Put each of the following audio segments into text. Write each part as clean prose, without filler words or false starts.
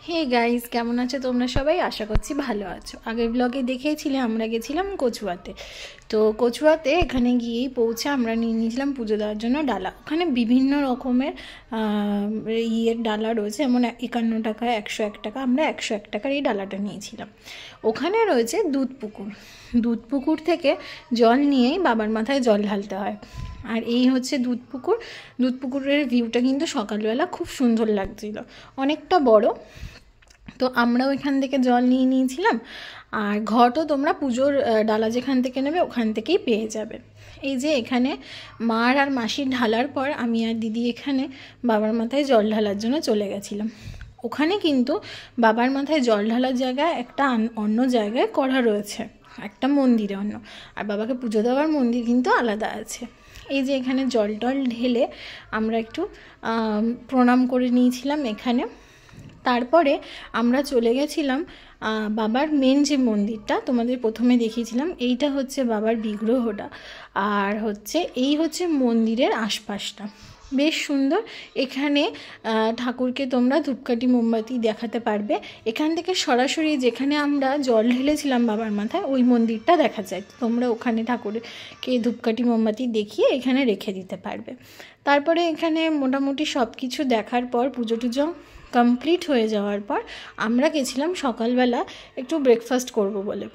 Hey guys, কেমন আছো তোমরা সবাই? আশা করছি ভালো আছো। আগের ব্লগে দেখেছিলে আমরা গেছিলাম কচুয়াতে। তো কচুয়াতে এখানে গিয়েই পৌঁছে আমরা নিয়ে নিয়েছিলাম পুজো দেওয়ার জন্য ডালা। ওখানে বিভিন্ন রকমের ডালা রয়েছে, যেমন 51 টাকা, 101 টাকা। আমরা 101 টাকার এই ডালাটা নিয়েছিলাম। ওখানে রয়েছে দুধ পুকুর। দুধ পুকুর থেকে জল নিয়েই বাবার মাথায় জল ঢালতে হয়। আর এই হচ্ছে দুধ পুকুর। দুধ পুকুরের ভিউটা কিন্তু সকালবেলা খুব সুন্দর লাগছিল, অনেকটা বড়। তো আমরাও এখান থেকে জল নিয়ে নিয়েছিলাম। আর ঘটও তোমরা পুজোর ডালা যেখান থেকে নেবে ওখান থেকেই পেয়ে যাবে। এই যে এখানে মার আর মাসির ঢালার পর আমি আর দিদি এখানে বাবার মাথায় জল ঢালার জন্য চলে গেছিলাম। ওখানে কিন্তু বাবার মাথায় জল ঢালার জায়গায় একটা অন্য জায়গায় করা রয়েছে, একটা মন্দিরে অন্য। আর বাবাকে পুজো দেওয়ার মন্দির কিন্তু আলাদা আছে। এই যে এখানে জল টল ঢেলে আমরা একটু প্রণাম করে নিয়েছিলাম এখানে। তারপরে আমরা চলে গেছিলাম বাবার মেন যে মন্দিরটা তোমাদের প্রথমে দেখিয়েছিলাম, এইটা হচ্ছে বাবার বিগ্রহটা। আর এই হচ্ছে মন্দিরের আশপাশটা বেশ সুন্দর। এখানে ঠাকুরকে তোমরা ধূপকাঠি মোমবাতি দেখাতে পারবে। এখান থেকে সরাসরি যেখানে আমরা জল ঢেলেছিলাম বাবার মাথায় ওই মন্দিরটা দেখা যায়। তোমরা ওখানে ঠাকুরকে ধূপকাঠি মোমবাতি দেখিয়ে এখানে রেখে দিতে পারবে। তারপরে এখানে মোটামুটি সব কিছু দেখার পর পুজো টুজো কমপ্লিট হয়ে যাওয়ার পর আমরা গেছিলাম সকালবেলা একটু ব্রেকফাস্ট করব বলে।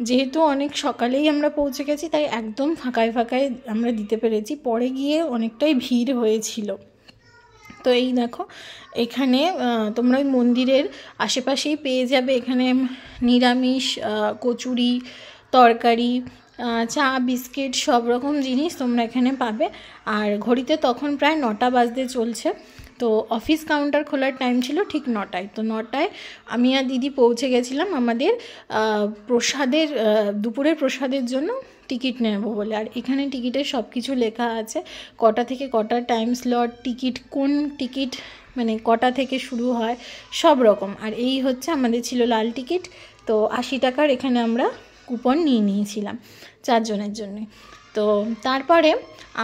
যেহেতু অনেক সকালেই আমরা পৌঁছে গেছি তাই একদম ফাঁকায় ফাঁকায় আমরা দিতে পেরেছি। পরে গিয়ে অনেকটাই ভিড় হয়েছিল। তো এই দেখো এখানে তোমরা ওই মন্দিরের আশেপাশেই পেয়ে যাবে এখানে নিরামিষ কচুরি, তরকারি, চা, বিস্কিট, সব রকম জিনিস তোমরা এখানে পাবে। আর ঘড়িতে তখন প্রায় 9টা বাজতে চলছে। তো অফিস কাউন্টার খোলার টাইম ছিল ঠিক 9টায়। তো 9টায় আমি আর দিদি পৌঁছে গেছিলাম আমাদের প্রসাদের দুপুরের প্রসাদের জন্য টিকিট নেব বলে। আর এখানে টিকিটের সব কিছু লেখা আছে, কটা থেকে কটা টাইম স্লট, টিকিট কোন টিকিট মানে কটা থেকে শুরু হয়, সব রকম। আর এই হচ্ছে আমাদের ছিল লাল টিকিট। তো 80 টাকার এখানে আমরা কুপন নিয়ে নিয়েছিলাম 4 জনের জন্যে। তো তারপরে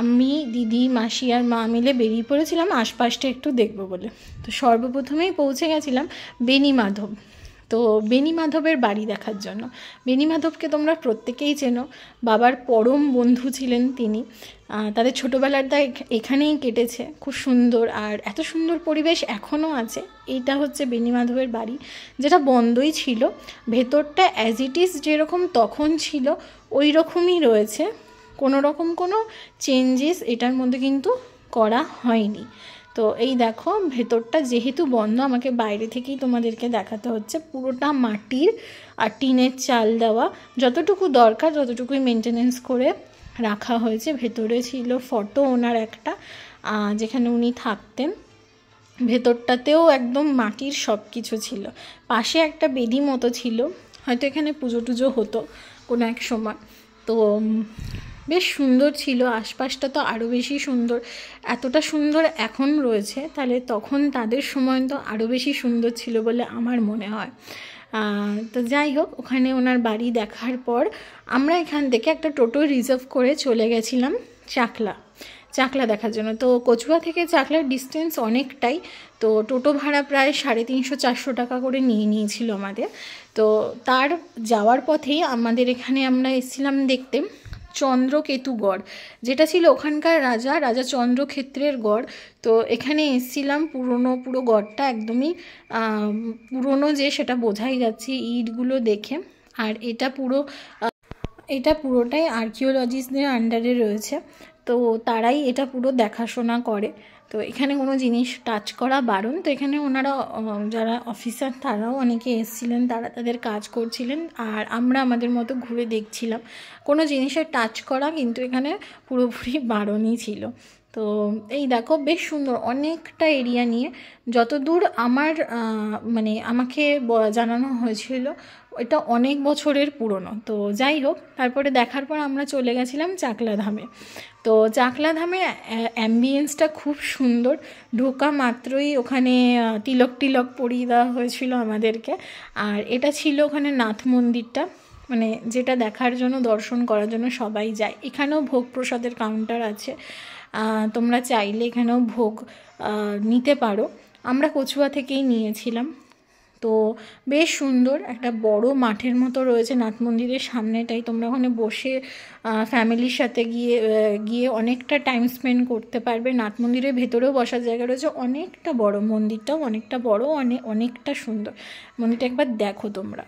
আমি, দিদি, মাসি আর মা মিলে বেরিয়ে পড়েছিলাম আশপাশটা একটু দেখবো বলে। তো সর্বপ্রথমেই পৌঁছে গেছিলাম বেণীমাধব। তো বেণীমাধবের বাড়ি দেখার জন্য। বেণীমাধবকে তোমরা প্রত্যেকেই চেনো, বাবার পরম বন্ধু ছিলেন তিনি। তাদের ছোটোবেলাটা এখানেই কেটেছে, খুব সুন্দর। আর এত সুন্দর পরিবেশ এখনও আছে। এইটা হচ্ছে বেণীমাধবের বাড়ি, যেটা বন্ধই ছিল। ভেতরটা অ্যাজ ইট ইজ যেরকম তখন ছিল ওই রকমই রয়েছে, কোনো রকম কোনো চেঞ্জেস এটার মধ্যে কিন্তু করা হয়নি। তো এই দেখো ভেতরটা যেহেতু বন্ধ, আমাকে বাইরে থেকেই তোমাদেরকে দেখাতে হচ্ছে। পুরোটা মাটির আর টিনের চাল দেওয়া, যতটুকু দরকার ততটুকুই মেনটেনেন্স করে রাখা হয়েছে। ভেতরে ছিল ফটো ওনার একটা, যেখানে উনি থাকতেন। ভেতরটাতেও একদম মাটির সব কিছু ছিল। পাশে একটা বেদি মতো ছিল, হয়তো এখানে পুজো টুজো হতো কোনো এক সময়। তো বেশ সুন্দর ছিল। আশপাশটা তো আরও বেশি সুন্দর। এতটা সুন্দর এখন রয়েছে, তাহলে তখন তাদের সময় তো আরও বেশি সুন্দর ছিল বলে আমার মনে হয়। তো যাই হোক, ওখানে ওনার বাড়ি দেখার পর আমরা এখান থেকে একটা টোটো রিজার্ভ করে চলে গেছিলাম চাকলা দেখার জন্য। তো কচুয়া থেকে চাকলার ডিস্টেন্স অনেকটাই। তো টোটো ভাড়া প্রায় 350-400 টাকা করে নিয়েছিল আমাদের। তো তার যাওয়ার পথেই আমাদের এখানে আমরা এসেছিলাম দেখতে চন্দ্রকেতুগড়, যেটা ছিল ওখানকার রাজা চন্দ্রক্ষেত্রের গড়। তো এখানে এসেছিলাম, পুরো গড়টা একদমই পুরনো যে সেটা বোঝাই যাচ্ছে ইটগুলো দেখে। আর এটা পুরোটাই আর্কিওলজিস্টদের আন্ডারে রয়েছে। তো তারাই এটা পুরো দেখাশোনা করে। তো এখানে কোনো জিনিস টাচ করা বারণ। তো এখানে ওনারা যারা অফিসার তারাও অনেকে এসেছিলেন, তারা তাদের কাজ করছিলেন। আর আমরা আমাদের মতো ঘুরে দেখছিলাম। কোনো জিনিসের টাচ করা কিন্তু এখানে পুরোপুরি বারণই ছিল। তো এই দেখো বেশ সুন্দর অনেকটা এরিয়া নিয়ে। যতদূর আমার আমাকে জানানো হয়েছিল এটা অনেক বছরের পুরনো। তো যাই হোক, তারপরে দেখার পর আমরা চলে গেছিলাম চাকলা ধামে। তো চাকলা ধামের অ্যাম্বিয়েন্সটা খুব সুন্দর। ঢোকা মাত্রই ওখানে তিলক পরিয়ে দেওয়া হয়েছিল আমাদেরকে। আর এটা ছিল ওখানে নাথ মন্দিরটা, যেটা দেখার জন্য, দর্শন করার জন্য সবাই যায়। এখানেও ভোগ প্রসাদের কাউন্টার আছে, তোমরা চাইলে এখানেও ভোগ নিতে পারো। আমরা কচুয়া থেকেই নিয়েছিলাম। তো বেশ সুন্দর, একটা বড় মাঠের মতো রয়েছে নাথ মন্দিরের সামনেটাই। তোমরা ওখানে বসে ফ্যামিলির সাথে গিয়ে অনেকটা টাইম স্পেন্ড করতে পারবে। নাথ মন্দিরের ভেতরেও বসার জায়গা রয়েছে, অনেকটা বড়, মন্দিরটাও অনেকটা বড়, অনেকটা সুন্দর। মন্দিরটা একবার দেখো তোমরা।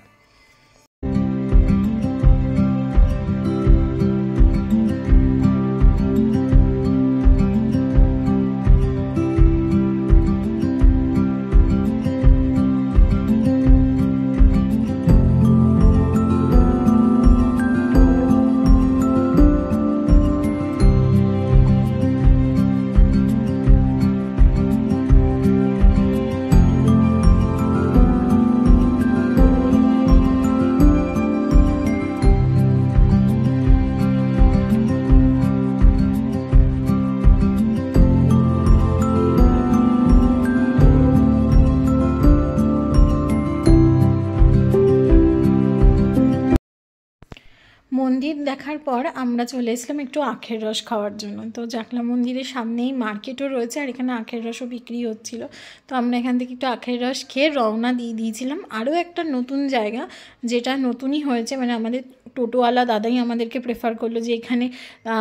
মন্দির দেখার পর আমরা চলে এসলাম একটু আখের রস খাওয়ার জন্য। তো জাকলা মন্দিরের সামনেই মার্কেটও রয়েছে, আর এখানে আখের রসও বিক্রি হচ্ছিল। তো আমরা এখান থেকে একটু আখের রস খেয়ে রওনা দিয়েছিলাম আরও একটা নতুন জায়গা, যেটা নতুনই হয়েছে, মানে আমাদের টোটোওয়ালা দাদাই আমাদেরকে প্রেফার করলো যে এখানে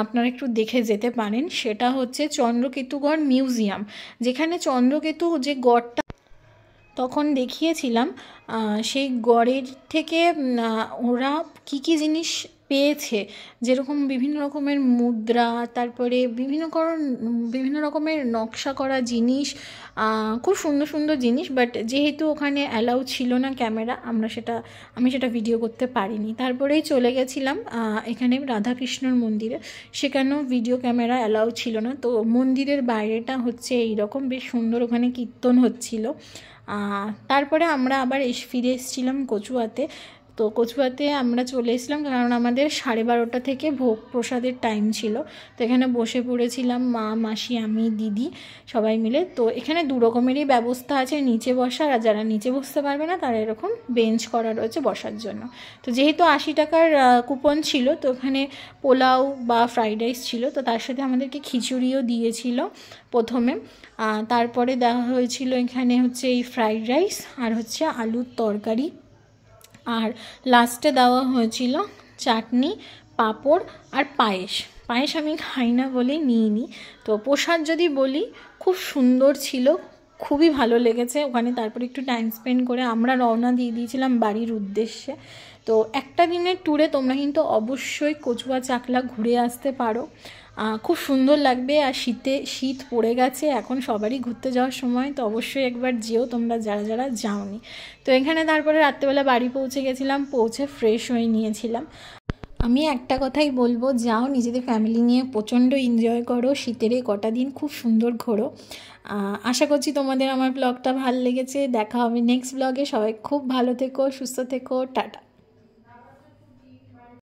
আপনারা একটু দেখে যেতে পারেন। সেটা হচ্ছে চন্দ্রকেতুগড় মিউজিয়াম, যেখানে চন্দ্রকেতু যে গড়টা তখন দেখিয়েছিলাম, সেই গড়ের থেকে ওরা কী জিনিস পেয়েছে, যেরকম বিভিন্ন রকমের মুদ্রা, তারপরে বিভিন্ন রকমের নকশা করা জিনিস, খুব সুন্দর সুন্দর জিনিস। বাট যেহেতু ওখানে অ্যালাউ ছিল না ক্যামেরা, আমি সেটা ভিডিও করতে পারিনি। তারপরেই চলে গেছিলাম এখানে রাধাকৃষ্ণর মন্দিরে, সেখানেও ভিডিও ক্যামেরা অ্যালাউ ছিল না। তো মন্দিরের বাইরেটা হচ্ছে এইরকম, বেশ সুন্দর, ওখানে কীর্তন হচ্ছিল। তারপরে আমরা আবার ফিরে এসেছিলাম কচুয়াতে। তো কচুয়াতে আমরা চলে এসেছিলাম কারণ আমাদের 12:30 থেকে ভোগ প্রসাদের টাইম ছিল। তো এখানে বসে পড়েছিলাম মা, মাসি, আমি, দিদি সবাই মিলে। তো এখানে 2 রকমেরই ব্যবস্থা আছে, নিচে বসার, আর যারা নিচে বসতে পারবে না তারা এরকম বেঞ্চ করা রয়েছে বসার জন্য। তো যেহেতু 80 টাকার কুপন ছিল, তো ওখানে পোলাও বা ফ্রাইড রাইস ছিল, তো তার সাথে আমাদেরকে খিচুড়িও দিয়েছিল প্রথমে। তারপরে দেওয়া হয়েছিল এখানে হচ্ছে এই ফ্রাইড রাইস আর হচ্ছে আলুর তরকারি, আর লাস্টে দেওয়া হয়েছিল চাটনি, পাঁপড় আর পায়েস আমি খাই না বলেই নিইনি। তো প্রসাদ যদি বলি, খুব সুন্দর ছিল, খুবই ভালো লেগেছে ওখানে। তারপরে একটু টাইম স্পেন্ড করে আমরা রওনা দিয়ে দিয়েছিলাম বাড়ির উদ্দেশ্যে। তো একটা দিনের ট্যুরে তোমরা কিন্তু অবশ্যই কচুয়া চাকলা ঘুরে আসতে পারো, খুব সুন্দর লাগবে। আর শীত পড়ে গেছে এখন, সবারই ঘুরতে যাওয়ার সময়, তো অবশ্যই একবার যেও তোমরা যারা যাওনি। তো এখানে তারপরে রাত্রেবেলা বাড়ি পৌঁছে গেছিলাম, পৌঁছে ফ্রেশ হয়ে নিয়েছিলাম। আমি একটা কথাই বলবো, যাও নিজেদের ফ্যামিলি নিয়ে প্রচণ্ড এনজয় করো, শীতের এই কটা দিন খুব সুন্দর ঘোরো। আশা করছি তোমাদের আমার ব্লগটা ভালো লেগেছে। দেখা হবে নেক্সট ব্লগে। সবাই খুব ভালো থেকো, সুস্থ থেকো, টাটা।